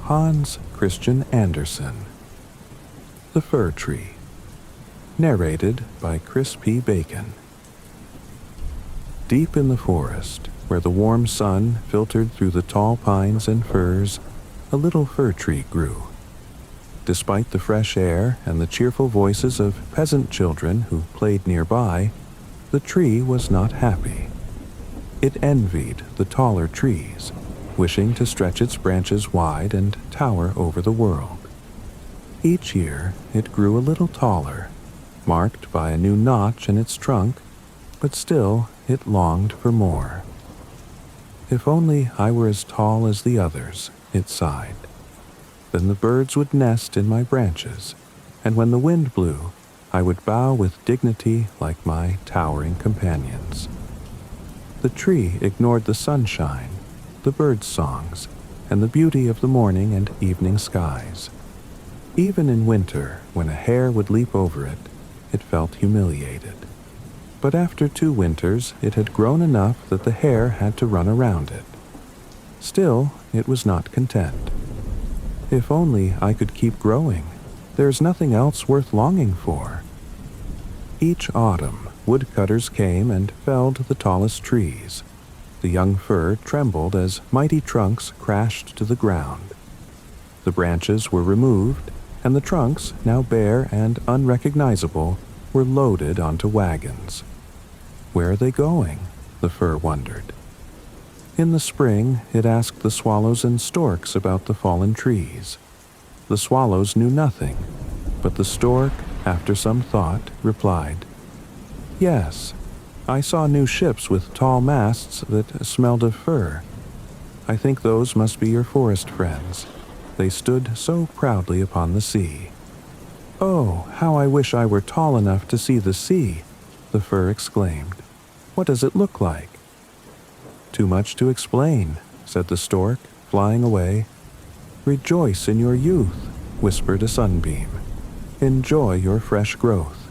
Hans Christian Andersen. The Fir Tree. Narrated by Chris P. Bacon. Deep in the forest, where the warm sun filtered through the tall pines and firs, a little fir tree grew. Despite the fresh air and the cheerful voices of peasant children who played nearby, the tree was not happy. It envied the taller trees, wishing to stretch its branches wide and tower over the world. Each year, it grew a little taller, marked by a new notch in its trunk, but still it longed for more. If only I were as tall as the others, it sighed. Then the birds would nest in my branches, and when the wind blew, I would bow with dignity like my towering companions. The tree ignored the sunshine, the birds' songs, and the beauty of the morning and evening skies. Even in winter, when a hare would leap over it, it felt humiliated. But after 2 winters, it had grown enough that the hare had to run around it. Still, it was not content. If only I could keep growing. There's nothing else worth longing for. Each autumn, woodcutters came and felled the tallest trees. The young fir trembled as mighty trunks crashed to the ground. The branches were removed, and the trunks, now bare and unrecognizable, were loaded onto wagons. Where are they going? The fir wondered. In the spring, it asked the swallows and storks about the fallen trees. The swallows knew nothing, but the stork, after some thought, replied, "Yes, I saw new ships with tall masts that smelled of fir. I think those must be your forest friends. They stood so proudly upon the sea." "Oh, how I wish I were tall enough to see the sea," the fir exclaimed. "What does it look like?" "Too much to explain," said the stork, flying away. "Rejoice in your youth," whispered a sunbeam. "Enjoy your fresh growth."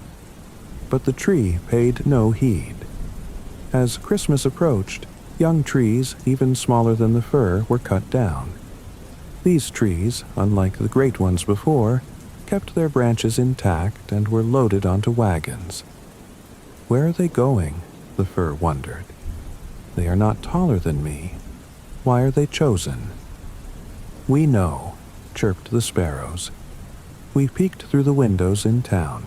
But the tree paid no heed. As Christmas approached, young trees, even smaller than the fir, were cut down. These trees, unlike the great ones before, kept their branches intact and were loaded onto wagons. Where are they going? The fir wondered. They are not taller than me. Why are they chosen? "We know," chirped the sparrows. "We peeked through the windows in town.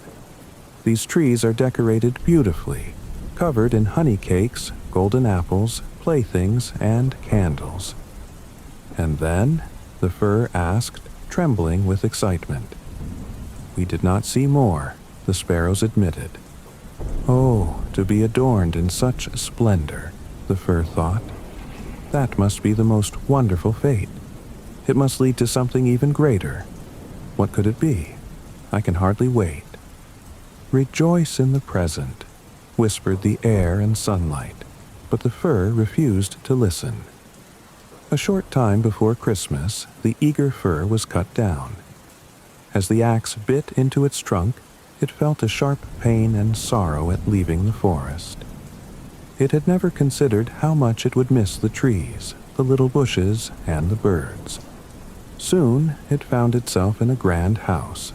These trees are decorated beautifully, covered in honey cakes, golden apples, playthings, and candles." "And then?" the fir asked, trembling with excitement. "We did not see more," the sparrows admitted. "Oh, to be adorned in such splendor," the fir thought. "That must be the most wonderful fate. It must lead to something even greater. What could it be? I can hardly wait." "Rejoice in the present," whispered the air and sunlight, but the fir refused to listen. A short time before Christmas, the eager fir was cut down. As the axe bit into its trunk, it felt a sharp pain and sorrow at leaving the forest. It had never considered how much it would miss the trees, the little bushes, and the birds. Soon, it found itself in a grand house.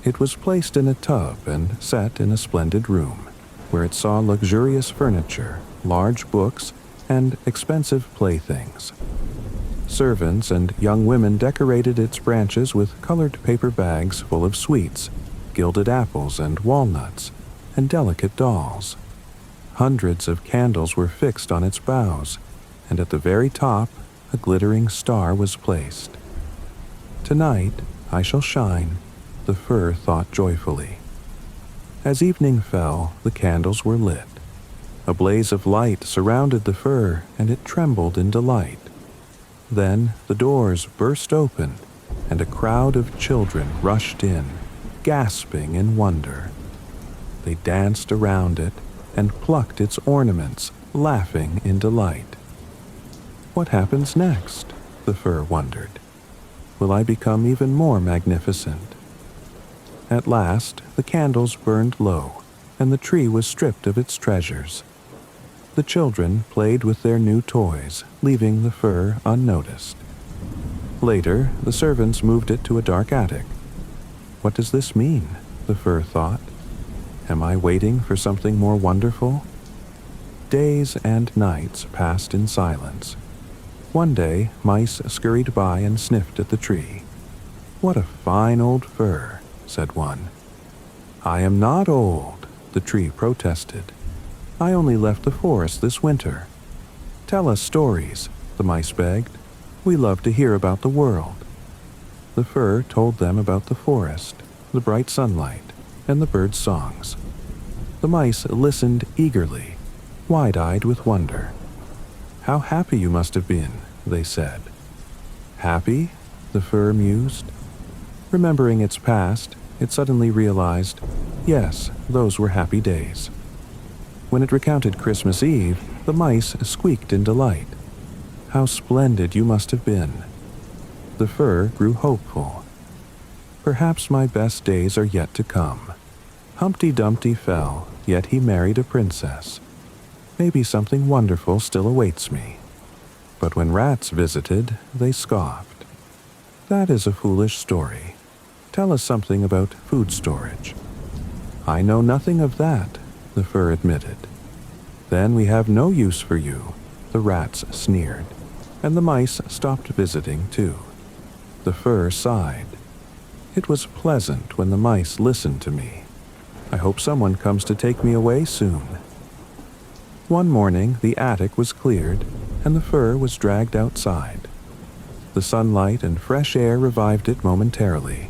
It was placed in a tub and set in a splendid room, where it saw luxurious furniture, large books, and expensive playthings. Servants and young women decorated its branches with colored paper bags full of sweets, gilded apples and walnuts, and delicate dolls. Hundreds of candles were fixed on its boughs, and at the very top, a glittering star was placed. "Tonight I shall shine," the fir thought joyfully. As evening fell, the candles were lit. A blaze of light surrounded the fir, and it trembled in delight. Then the doors burst open, and a crowd of children rushed in, gasping in wonder. They danced around it and plucked its ornaments, laughing in delight. What happens next? The fir wondered. Will I become even more magnificent? At last, the candles burned low, and the tree was stripped of its treasures. The children played with their new toys, leaving the fir unnoticed. Later, the servants moved it to a dark attic. What does this mean? The fir thought. Am I waiting for something more wonderful? Days and nights passed in silence. One day, mice scurried by and sniffed at the tree. "What a fine old fir," said one. "I am not old," the tree protested. "I only left the forest this winter." "Tell us stories," the mice begged. "We love to hear about the world." The fir told them about the forest, the bright sunlight, and the birds' songs. The mice listened eagerly, wide-eyed with wonder. "How happy you must have been," they said. "Happy?" the fir mused. Remembering its past, it suddenly realized, yes, those were happy days. When it recounted Christmas Eve, the mice squeaked in delight. "How splendid you must have been." The fir grew hopeful. "Perhaps my best days are yet to come. Humpty Dumpty fell, yet he married a princess. Maybe something wonderful still awaits me." But when rats visited, they scoffed. "That is a foolish story. Tell us something about food storage." "I know nothing of that," the fir admitted. "Then we have no use for you," the rats sneered, and the mice stopped visiting too. The fir sighed. "It was pleasant when the mice listened to me. I hope someone comes to take me away soon." One morning, the attic was cleared, and the fir was dragged outside. The sunlight and fresh air revived it momentarily.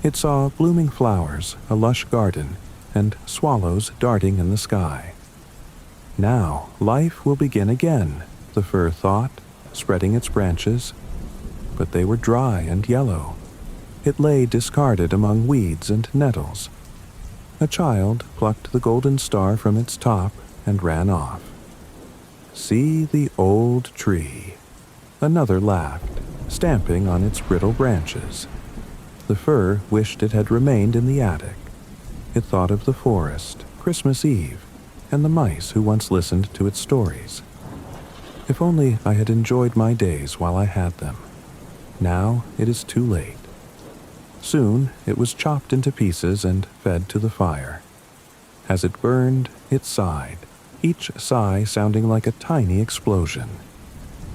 It saw blooming flowers, a lush garden, and swallows darting in the sky. Now life will begin again, the fir thought, spreading its branches. But they were dry and yellow. It lay discarded among weeds and nettles. A child plucked the golden star from its top and ran off. "See the old tree." Another laughed, stamping on its brittle branches. The fir wished it had remained in the attic. It thought of the forest, Christmas Eve, and the mice who once listened to its stories. "If only I had enjoyed my days while I had them. Now it is too late." Soon it was chopped into pieces and fed to the fire. As it burned, it sighed, each sigh sounding like a tiny explosion.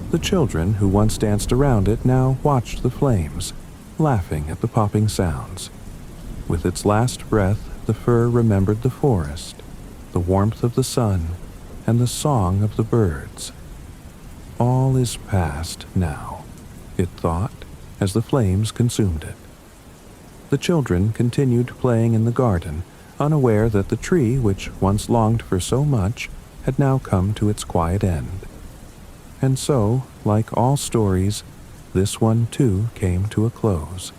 The children who once danced around it now watched the flames, laughing at the popping sounds. With its last breath, the fir remembered the forest, the warmth of the sun, and the song of the birds. All is past now, it thought, as the flames consumed it. The children continued playing in the garden, unaware that the tree which once longed for so much had now come to its quiet end. And so, like all stories, this one too came to a close.